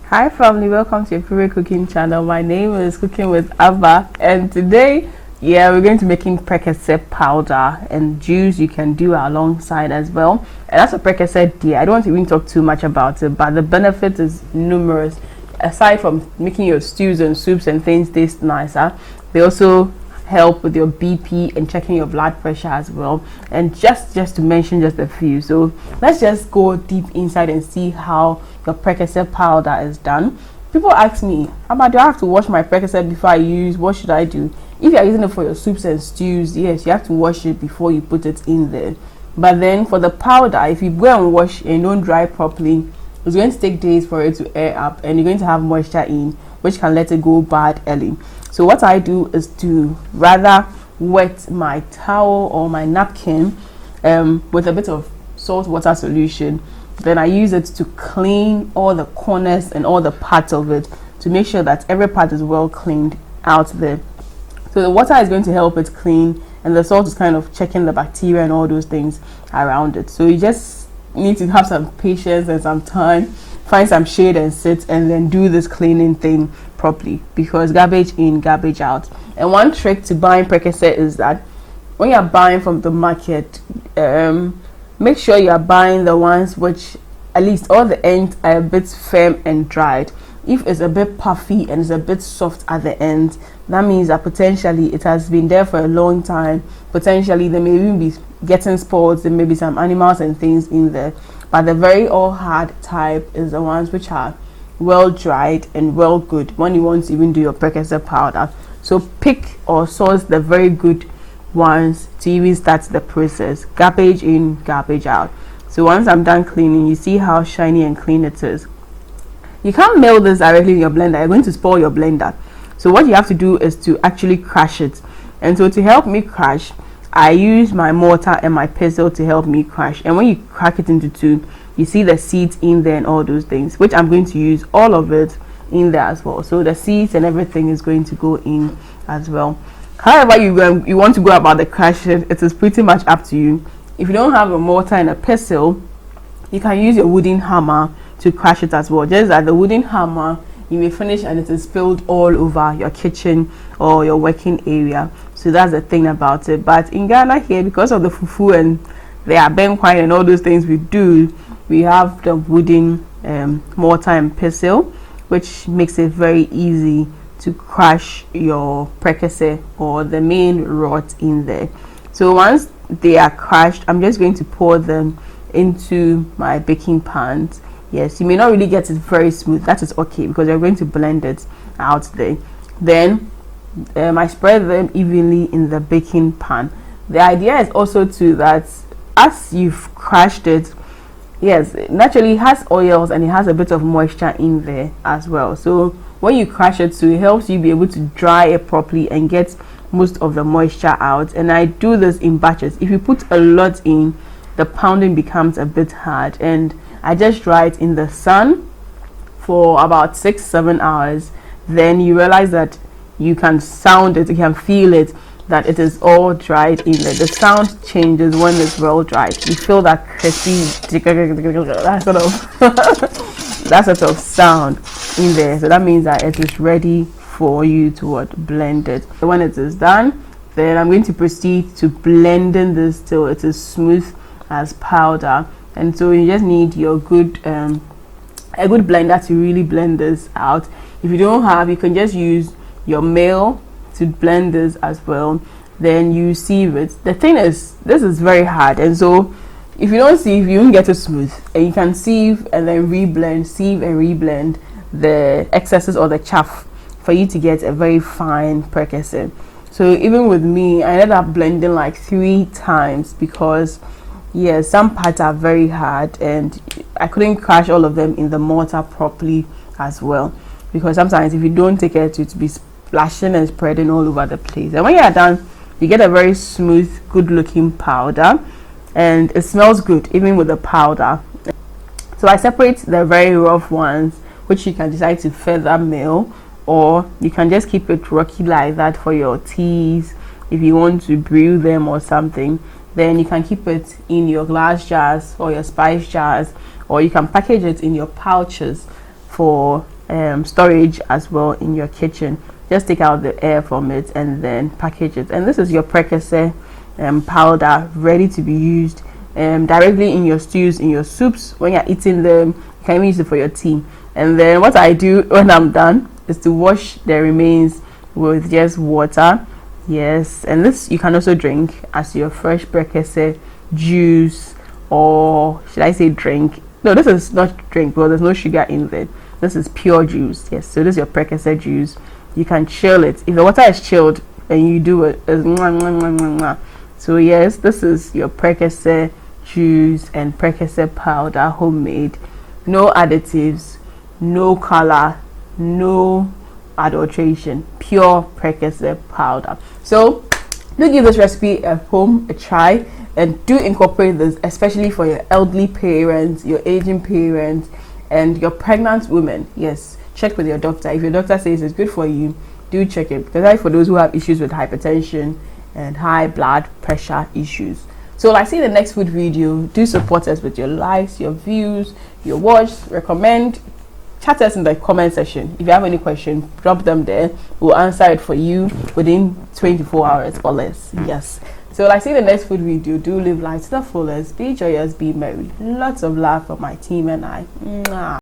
Hi family, welcome to your favorite cooking channel. My name is Cooking with Abba, and today we're going to be making Prekese powder and juice. You can do alongside as well. And that's a Prekese dear. I don't want to even talk too much about it, but the benefit is numerous. Aside from making your stews and soups and things taste nicer, they also help with your BP and checking your blood pressure as well. And just to mention just a few, so let's just go deep inside and see how your Prekese powder is done. People ask me, Abba, do I have to wash my Prekese before I use? What should I do? If you are using it for your soups and stews, yes, you have to wash it before you put it in there. But then for the powder, if you go and wash and don't dry properly, it's going to take days for it to air up, and you're going to have moisture in, which can let it go bad early. So what I do is to rather wet my towel or my napkin with a bit of salt water solution. Then I use it to clean all the corners and all the parts of it to make sure that every part is well cleaned out there. So the water is going to help it clean, and the salt is kind of checking the bacteria and all those things around it. So you just need to have some patience and some time, find some shade and sit, and then do this cleaning thing properly, because garbage in, garbage out. And one trick to buying Prekese is that when you're buying from the market, make sure you are buying the ones which at least all the ends are a bit firm and dried. If it's a bit puffy and it's a bit soft at the end, that means that potentially it has been there for a long time. Potentially they may even be getting spoiled. There may be some animals and things in there. But the very all hard type is the ones which are well dried and well good when you want to even do your Prekese powder. So pick or source the very good ones to even start the process. Garbage in, garbage out. So once I'm done cleaning, you see how shiny and clean it is. You can't mill this directly in your blender. You're going to spoil your blender. So what you have to do is to actually crush it. And so to help me crush, I use my mortar and my pestle to help me crush. And when you crack it into two, you see the seeds in there and all those things, which I'm going to use all of it in there as well. So the seeds and everything is going to go in as well. However you want to go about the crushing, it is pretty much up to you. If you don't have a mortar and a pestle, you can use your wooden hammer to crush it as well. Just that the wooden hammer, you may finish and it is spilled all over your kitchen or your working area. So that's the thing about it. But in Ghana here, because of the fufu and the abenkwai and all those things we have the wooden mortar and pestle, which makes it very easy to crush your Prekese or the main rot in there. So once they are crushed, I'm just going to pour them into my baking pans. Yes, you may not really get it very smooth. That is okay, because you're going to blend it out there. Then I spread them evenly in the baking pan. The idea is also to that as you've crushed it, yes, naturally it has oils and it has a bit of moisture in there as well. So when you crush it, so it helps you be able to dry it properly and get most of the moisture out. And I do this in batches. If you put a lot in, the pounding becomes a bit hard, and I just dry it in the sun for about 6-7 hours. Then you realize that you can sound it, you can feel it, that it is all dried in there. The sound changes when it's well dried. You feel that crispy that sort of sound in there. So that means that it is ready for you to blend it. So when it is done, then I'm going to proceed to blending this till it is smooth as powder. And so you just need your a good blender to really blend this out. If you don't have, you can just use your mill to blend this as well. Then you sieve it. The thing is, this is very hard, and so if you don't sieve, you won't get it smooth. And you can sieve and then reblend, sieve and reblend the excesses or the chaff for you to get a very fine Prekese. So even with me, I ended up blending like 3 times, because yes, some parts are very hard and I couldn't crush all of them in the mortar properly as well, because sometimes if you don't take it to be splashing and spreading all over the place. And when you are done, you get a very smooth, good looking powder, and it smells good even with the powder. So I separate the very rough ones, which you can decide to feather mill, or you can just keep it rocky like that for your teas. If you want to brew them or something, then you can keep it in your glass jars or your spice jars, or you can package it in your pouches for storage as well in your kitchen. Just take out the air from it and then package it. And this is your Prekese powder, ready to be used directly in your stews, in your soups. When you're eating them, you can even use it for your tea. And then what I do when I'm done is to wash the remains with just water. Yes, and this you can also drink as your fresh Prekese juice, or should I say drink? No, this is not drink because there's no sugar in there. This is pure juice. Yes, so this is your Prekese juice. You can chill it. If the water is chilled and you do it, it's mwah, mwah, mwah, mwah, mwah. So yes, this is your Prekese juice and Prekese powder, homemade, no additives, no color, no adulteration, pure Prekese powder. So do give this recipe at home a try, and do incorporate this, especially for your elderly parents, your aging parents, and your pregnant women. Yes, check with your doctor. If your doctor says it's good for you, do check it, especially for those who have issues with hypertension and high blood pressure issues. So like, see you in the next food video. Do support us with your likes, your views, your watch, recommend, chat us in the comment section. If you have any questions, drop them there. We'll answer it for you within 24 hours or less. Yes. So like, see you in the next food video. Do live life to the fullest. Be joyous, be merry. Lots of love from my team and I. Mwah.